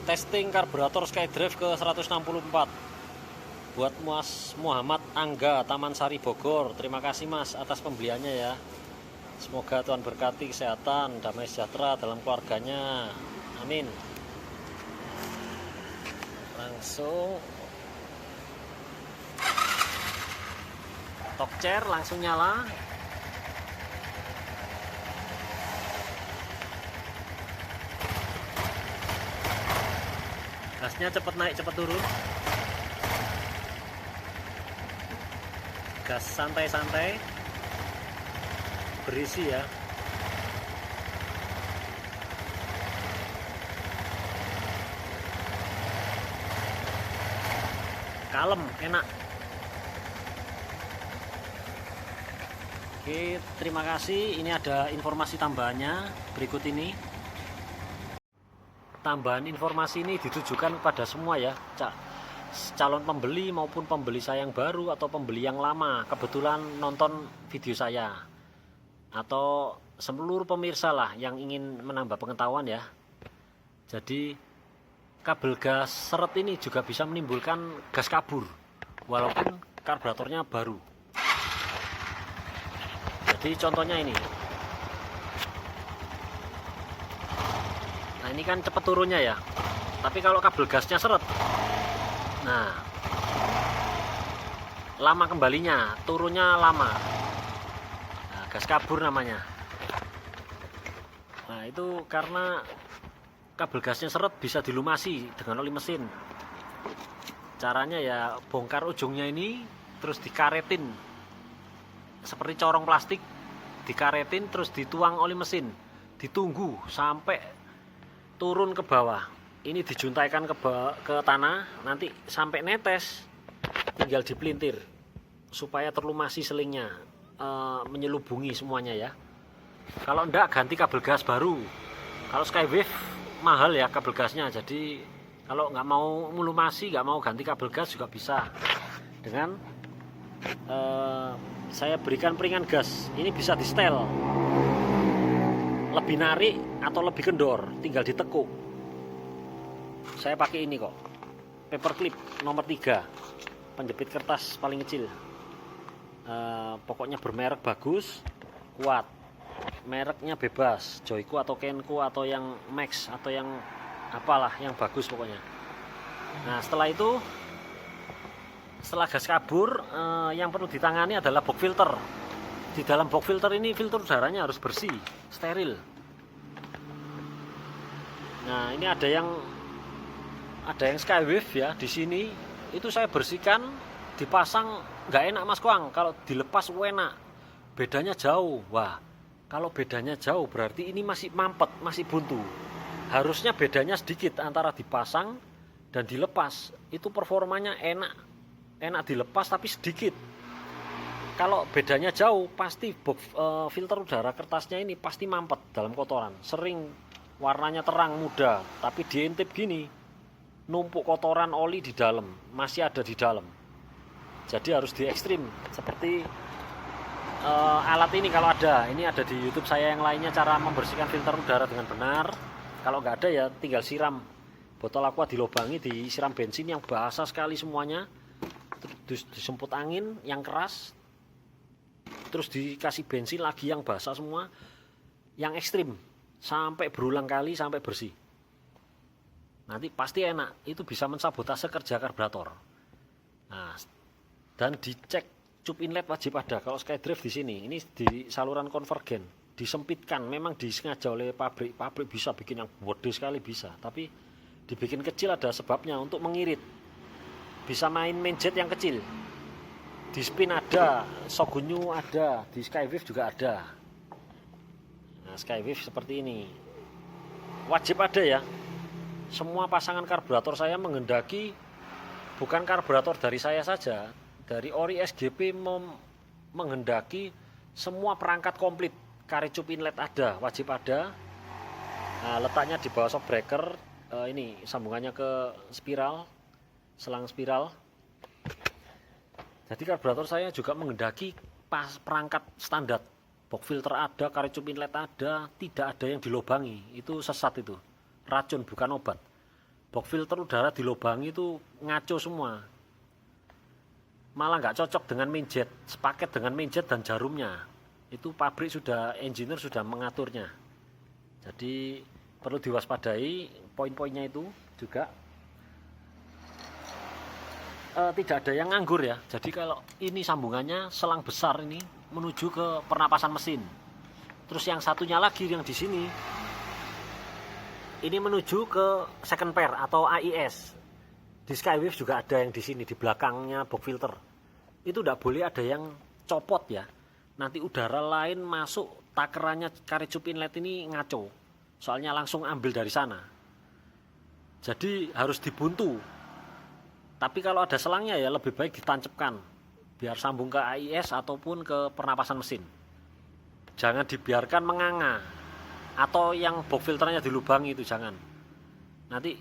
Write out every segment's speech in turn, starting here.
testing karburator SkyDrive ke 164 buat Mas Muhammad Angga, Taman Sari, Bogor. Terima kasih Mas atas pembeliannya ya. Semoga Tuhan berkati kesehatan, damai sejahtera dalam keluarganya, amin. Langsung top chair langsung nyala. Gasnya cepet naik cepet turun, gas santai-santai berisi ya. Kalem, enak. Oke, terima kasih. Ini ada informasi tambahannya berikut ini. Tambahan informasi ini ditujukan kepada semua ya, calon pembeli maupun pembeli saya yang baru atau pembeli yang lama kebetulan nonton video saya, atau seluruh pemirsa lah yang ingin menambah pengetahuan ya. Jadi kabel gas seret ini juga bisa menimbulkan gas kabur walaupun karburatornya baru. Jadi contohnya ini. Nah, ini kan cepet turunnya ya. Tapi kalau kabel gasnya seret, nah lama kembalinya, turunnya lama. Nah, gas kabur namanya. Nah, itu karena kabel gasnya seret bisa dilumasi dengan oli mesin. Caranya ya bongkar ujungnya ini, terus dikaretin seperti corong plastik, dikaretin terus dituang oli mesin, ditunggu sampai turun ke bawah. Ini dijuntaikan ke tanah, nanti sampai netes tinggal dipelintir supaya terlumasi selingnya, menyelubungi semuanya ya. Kalau enggak ganti kabel gas baru. Kalau SkyWave mahal ya kabel gasnya, jadi kalau nggak mau melumasi, nggak mau ganti kabel gas juga bisa dengan saya berikan peringan gas. Ini bisa di setel, lebih narik atau lebih kendor, tinggal ditekuk. Saya pakai ini kok, paperclip nomor 3, penjepit kertas paling kecil. Pokoknya bermerek bagus, kuat, mereknya bebas, Joyko atau Kenko atau yang Max atau yang apalah yang bagus pokoknya. Nah setelah itu, setelah gas kabur, yang perlu ditangani adalah box filter. Di dalam box filter ini filter udaranya harus bersih, steril. Nah ini ada yang SkyWave ya di sini. Itu saya bersihkan, dipasang nggak enak Mas Kuang. Kalau dilepas enak, bedanya jauh. Wah, kalau bedanya jauh berarti ini masih mampet, masih buntu. Harusnya bedanya sedikit antara dipasang dan dilepas. Itu performanya enak dilepas tapi sedikit. Kalau bedanya jauh, pasti filter udara kertasnya ini pasti mampet dalam kotoran. Sering warnanya terang muda, tapi diintip gini, numpuk kotoran oli di dalam, masih ada di dalam. Jadi harus di ekstrim. Seperti alat ini kalau ada, ini ada di YouTube saya yang lainnya, cara membersihkan filter udara dengan benar. Kalau nggak ada ya tinggal siram botol aqua, dilobangi, disiram bensin yang basah sekali semuanya, terus disemput angin yang keras, terus dikasih bensin lagi yang basah semua, yang ekstrim sampai berulang kali sampai bersih. Nanti pasti enak, itu bisa mensabotase kerja karburator. Nah, dan dicek cup inlet wajib ada. Kalau SkyDrive di sini, ini di saluran konvergen, disempitkan, memang disengaja oleh pabrik bisa bikin yang gede sekali bisa, tapi dibikin kecil ada sebabnya untuk mengirit. Bisa main jet yang kecil. Di spin ada, Shogunyu ada, di SkyWave juga ada. Nah, SkyWave seperti ini. Wajib ada ya. Semua pasangan karburator saya menghendaki, bukan karburator dari saya saja, dari Ori SGP menghendaki semua perangkat komplit. Kare cup inlet ada, wajib ada. Nah, letaknya di bawah shock breaker, ini sambungannya ke spiral, selang spiral. Jadi karburator saya juga menghendaki perangkat standar. Box filter ada, kare cup inlet ada, tidak ada yang dilobangi. Itu sesat itu. Racun bukan obat. box filter udara dilubangi itu ngaco semua, malah nggak cocok dengan main jet, sepaket dengan main jet dan jarumnya. Itu pabrik sudah, engineer sudah mengaturnya. Jadi perlu diwaspadai poin-poinnya itu juga. Tidak ada yang nganggur ya. Jadi kalau ini sambungannya selang besar ini menuju ke pernapasan mesin. Terus yang satunya lagi yang di sini ini menuju ke second pair atau AIS. Di Skywave juga ada yang di sini di belakangnya box filter. Itu tidak boleh ada yang copot ya. Nanti udara lain masuk, takerannya karet cup inlet ini ngaco. Soalnya langsung ambil dari sana. Jadi harus dibuntu. Tapi kalau ada selangnya ya lebih baik ditancapkan biar sambung ke AIS ataupun ke pernapasan mesin. Jangan dibiarkan menganga atau yang box filternya dilubangi, itu jangan. Nanti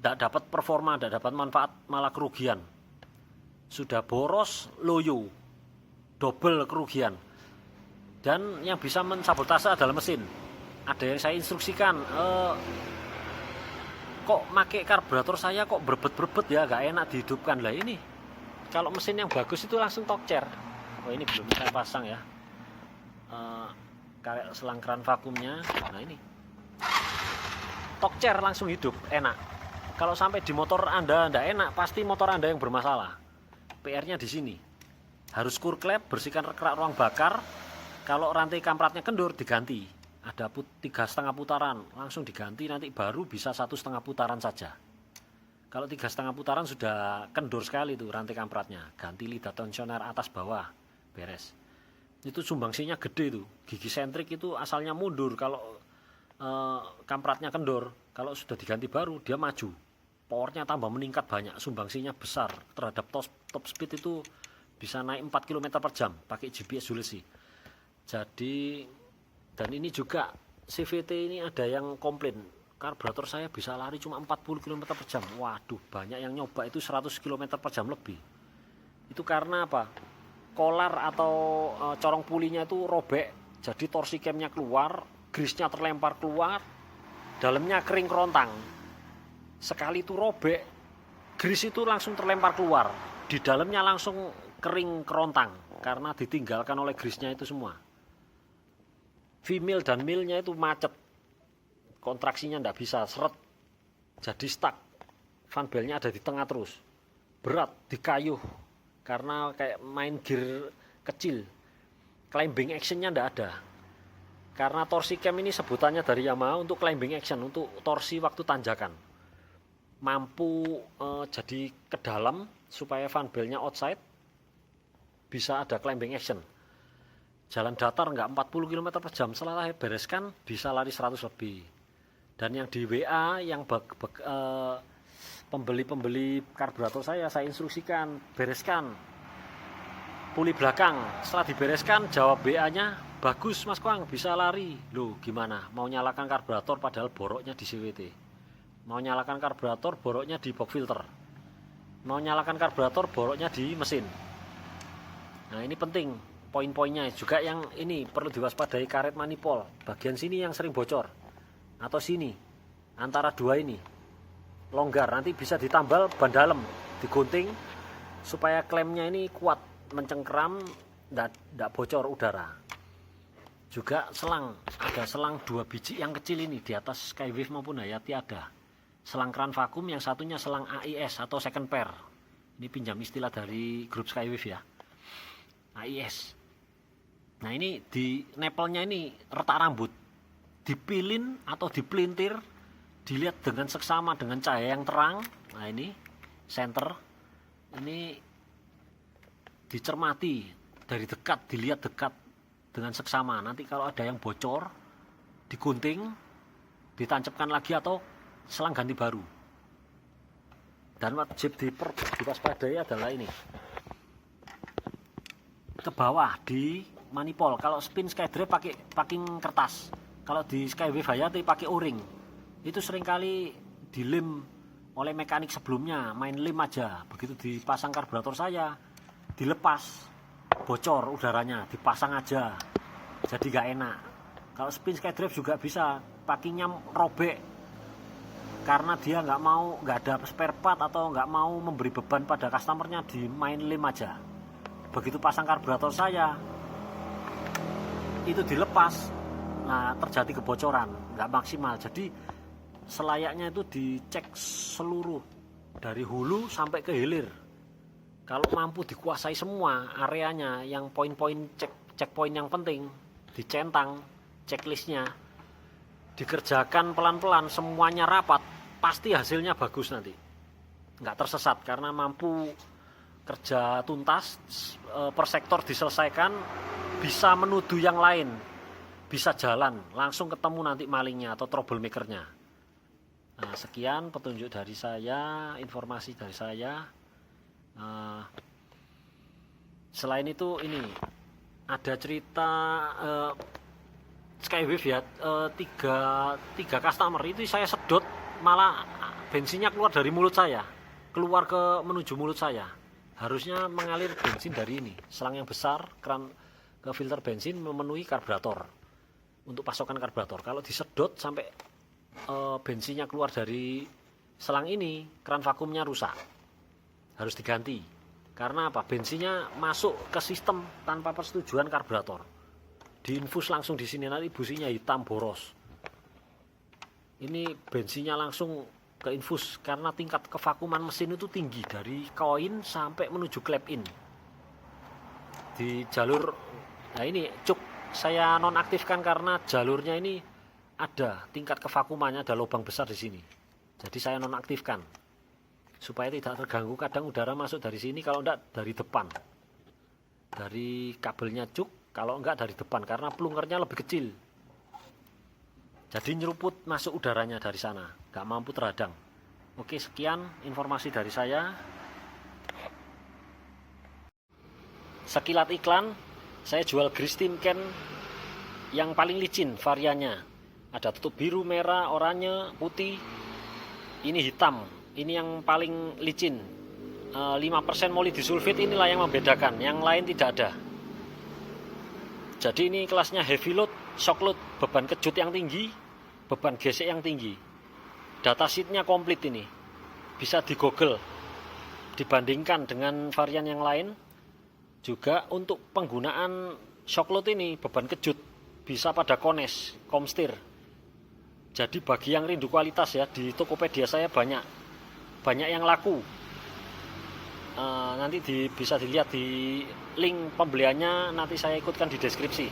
tidak dapat performa, tidak dapat manfaat, malah kerugian. Sudah boros, loyo, double kerugian. Dan yang bisa mensabotase adalah mesin. Ada yang saya instruksikan, kok make karburator saya kok berbet-berbet ya, gak enak dihidupkan. Lah ini kalau mesin yang bagus itu langsung tokcer. Oh ini belum saya pasang ya, kayak selang keran vakumnya. Nah ini tokcer langsung hidup, enak. Kalau sampai di motor Anda ndak enak, pasti motor Anda yang bermasalah. PR-nya di sini. Harus kurklep, bersihkan kerak ruang bakar. Kalau rantai kampratnya kendur diganti. Ada 3,5 putaran, langsung diganti, nanti baru bisa 1,5 putaran saja. Kalau 3,5 putaran sudah kendur sekali tuh rantai kampratnya, ganti lidah tensioner atas bawah, beres. Itu sumbangsinya gede tuh, gigi sentrik itu asalnya mundur kalau kampratnya kendor. Kalau sudah diganti baru dia maju, powernya tambah meningkat banyak, sumbangsinya besar. Terhadap top speed itu bisa naik 4 km per jam pakai GPS Zulesi. Jadi, dan ini juga CVT ini ada yang komplain, karburator saya bisa lari cuma 40 km per jam. Waduh, banyak yang nyoba itu 100 km per jam lebih. Itu karena apa? Kolar atau corong pulinya itu robek, jadi torsi camnya keluar, grisnya terlempar keluar, dalamnya kering kerontang. Sekali itu robek, gris itu langsung terlempar keluar, di dalamnya langsung kering kerontang karena ditinggalkan oleh grisnya itu semua. V-mill dan millnya itu macet, kontraksinya tidak bisa, seret, jadi stuck. Fan belnya ada di tengah terus, berat, dikayuh, karena kayak main gear kecil. Climbing actionnya tidak ada, karena torsi cam ini sebutannya dari Yamaha untuk climbing action, untuk torsi waktu tanjakan. Mampu jadi ke dalam supaya fan belnya outside, bisa ada climbing action. Jalan datar enggak 40 km per jam, setelah bereskan bisa lari 100 lebih. Dan yang di WA, yang pembeli-pembeli karburator saya instruksikan, bereskan puli belakang. Setelah dibereskan, jawab WA-nya, bagus Mas Koang, bisa lari. Loh gimana, mau nyalakan karburator padahal boroknya di CVT. Mau nyalakan karburator, boroknya di box filter. Mau nyalakan karburator, boroknya di mesin. Nah ini penting. Poin-poinnya juga yang ini perlu diwaspadai, karet manipol bagian sini yang sering bocor, atau sini antara dua ini longgar, nanti bisa ditambal ban dalam, digunting supaya klemnya ini kuat mencengkeram, tidak bocor udara. Juga selang, ada selang 2 biji yang kecil ini di atas Skywave maupun Hayati ada selang keran vakum, yang satunya selang AIS atau second pair. Ini pinjam istilah dari grup Skywave ya, AIS. Nah ini di nepelnya ini retak rambut, dipilin atau dipelintir, dilihat dengan seksama dengan cahaya yang terang. Nah ini center, ini dicermati dari dekat, dilihat dekat dengan seksama. Nanti kalau ada yang bocor, digunting, ditancapkan lagi atau selang ganti baru. Dan wajib diwaspadai adalah ini, ke bawah di manipol. Kalau spin Skydrive pakai packing kertas, kalau di Skywave Hayati pakai o-ring. Itu seringkali dilem oleh mekanik sebelumnya, main lem aja. Begitu dipasang karburator saya, dilepas, bocor udaranya, dipasang aja, jadi gak enak. Kalau spin Skydrive juga bisa, packingnya robek, karena dia nggak ada spare part atau nggak mau memberi beban pada customernya di main lem aja. Begitu pasang karburator saya itu dilepas, nah terjadi kebocoran, nggak maksimal. Jadi selayaknya itu dicek seluruh dari hulu sampai ke hilir. Kalau mampu dikuasai semua areanya, yang poin-poin checkpoint yang penting dicentang, checklistnya dikerjakan pelan-pelan, semuanya rapat, pasti hasilnya bagus nanti. Nggak tersesat karena mampu kerja tuntas, per sektor diselesaikan, bisa menuduh yang lain, bisa jalan, langsung ketemu nanti malingnya atau troublemakernya. Nah, sekian petunjuk dari saya, informasi dari saya. Selain itu ini ada cerita Skywave ya, tiga customer itu saya sedot, malah bensinnya keluar dari mulut saya, keluar menuju mulut saya. Harusnya mengalir bensin dari ini, selang yang besar, keran ke filter bensin memenuhi karburator untuk pasokan karburator. Kalau disedot sampai bensinnya keluar dari selang ini, keran vakumnya rusak, harus diganti. Karena apa? Bensinnya masuk ke sistem tanpa persetujuan karburator, diinfus langsung di sini, nanti businya hitam boros. Ini bensinnya langsung ke infus karena tingkat kevakuman mesin itu tinggi, dari koin sampai menuju clap in di jalur. Nah ini cuk saya nonaktifkan karena jalurnya ini ada tingkat kevakumannya, ada lubang besar di sini. Jadi saya nonaktifkan supaya tidak terganggu. Kadang udara masuk dari sini, kalau enggak dari depan, dari kabelnya cuk, kalau enggak dari depan karena plungernya lebih kecil. Jadi nyeruput masuk udaranya dari sana, enggak mampu terhadang. Oke, sekian informasi dari saya. Sekilat iklan, saya jual grease tin can yang paling licin variannya. Ada tutup biru, merah, oranye, putih. Ini hitam. Ini yang paling licin. 5% molybdisulfit inilah yang membedakan. Yang lain tidak ada. Jadi ini kelasnya heavy load, shock load, beban kejut yang tinggi, beban gesek yang tinggi. Datasheetnya komplit ini. Bisa di Google. Dibandingkan dengan varian yang lain. Juga untuk penggunaan shock load ini, beban kejut, bisa pada Kones, Komstir. Jadi bagi yang rindu kualitas ya, di Tokopedia saya banyak yang laku. Nanti bisa dilihat di link pembeliannya, nanti saya ikutkan di deskripsi.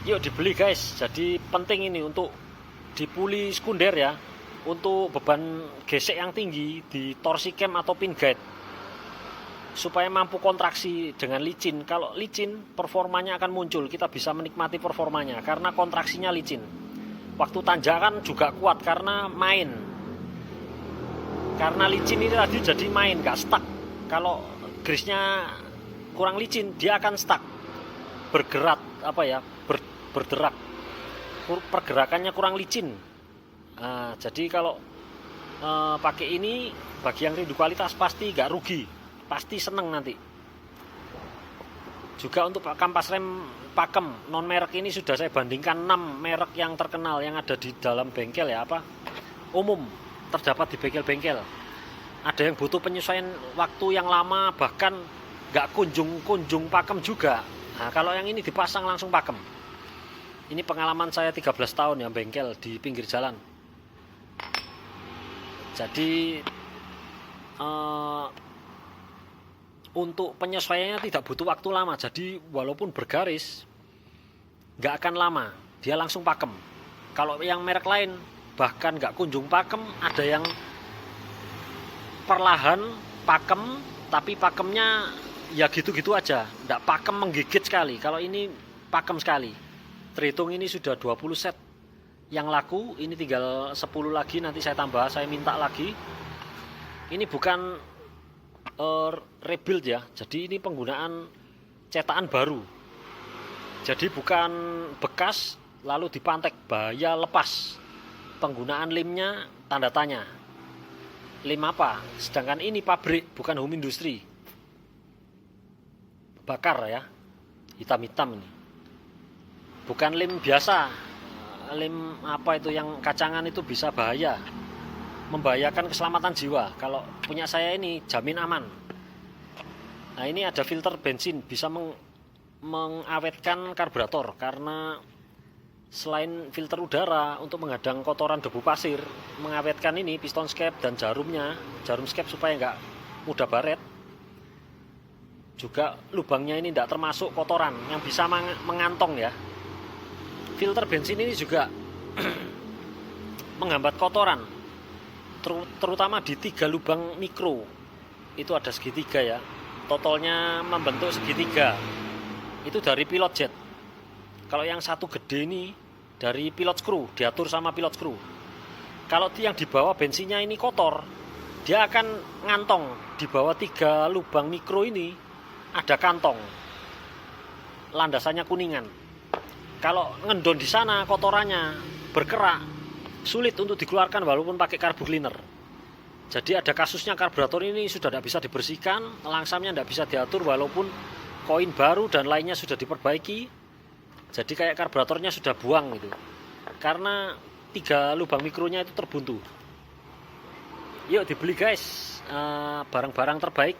Yuk dibeli guys. Jadi penting ini untuk di puli sekunder ya, untuk beban gesek yang tinggi di torsi cam atau pin guide, supaya mampu kontraksi dengan licin. Kalau licin, performanya akan muncul, kita bisa menikmati performanya karena kontraksinya licin. Waktu tanjakan juga kuat karena main. Karena licin ini tadi jadi main, gak stuck. Kalau grease-nya kurang licin, dia akan stuck, bergerak berderak, pergerakannya kurang licin. Jadi kalau pakai ini, bagi yang rindu kualitas pasti gak rugi, pasti seneng nanti. Juga untuk kampas rem pakem non merek ini sudah saya bandingkan 6 merek yang terkenal yang ada di dalam bengkel ya, umum terdapat di bengkel-bengkel. Ada yang butuh penyesuaian waktu yang lama, bahkan nggak kunjung pakem juga. Nah, kalau yang ini dipasang langsung pakem. Ini pengalaman saya 13 tahun ya bengkel di pinggir jalan. Jadi untuk penyesuaiannya tidak butuh waktu lama. Jadi walaupun bergaris nggak akan lama, dia langsung pakem. Kalau yang merek lain bahkan nggak kunjung pakem, ada yang perlahan pakem, tapi pakemnya ya gitu-gitu aja, nggak pakem menggigit sekali. Kalau ini pakem sekali. Terhitung ini sudah 20 set yang laku, ini tinggal 10 lagi, nanti saya tambah, saya minta lagi. Ini bukan rebuild ya, jadi ini penggunaan cetakan baru. Jadi bukan bekas lalu dipantek, bahaya lepas. Penggunaan lemnya tanda tanya. Lem apa? Sedangkan ini pabrik, bukan home industry. Bakar ya, hitam-hitam ini. Bukan lem biasa, lem apa itu yang kacangan itu bisa bahaya, membahayakan keselamatan jiwa. Kalau punya saya ini jamin aman. Nah, ini ada filter bensin, bisa mengawetkan karburator, karena selain filter udara untuk menghadang kotoran debu pasir, mengawetkan ini piston skep dan jarum skep supaya nggak mudah baret. Juga lubangnya ini tidak termasuk kotoran yang bisa mengantong ya. Filter bensin ini juga menghambat kotoran, terutama di 3 lubang mikro. Itu ada segitiga ya, totalnya membentuk segitiga. Itu dari pilot jet. Kalau yang satu gede ini dari pilot screw, diatur sama pilot screw. Kalau yang di bawah bensinnya ini kotor, dia akan ngantong. Di bawah 3 lubang mikro ini ada kantong, landasannya kuningan. Kalau ngendon di sana kotorannya berkerak, sulit untuk dikeluarkan walaupun pakai carbu cleaner. Jadi ada kasusnya karburator ini sudah tidak bisa dibersihkan, langsamnya tidak bisa diatur walaupun koin baru dan lainnya sudah diperbaiki. Jadi kayak karburatornya sudah buang gitu, karena 3 lubang mikronya itu terbuntu. Yuk dibeli guys, barang-barang terbaik.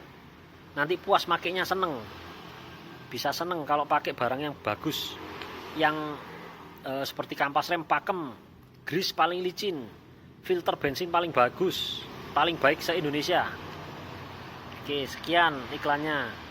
Nanti puas makainya, seneng. Bisa seneng kalau pakai barang yang bagus, yang seperti kampas rem pakem, grease paling licin, filter bensin paling bagus, paling baik se-Indonesia. Oke, sekian iklannya.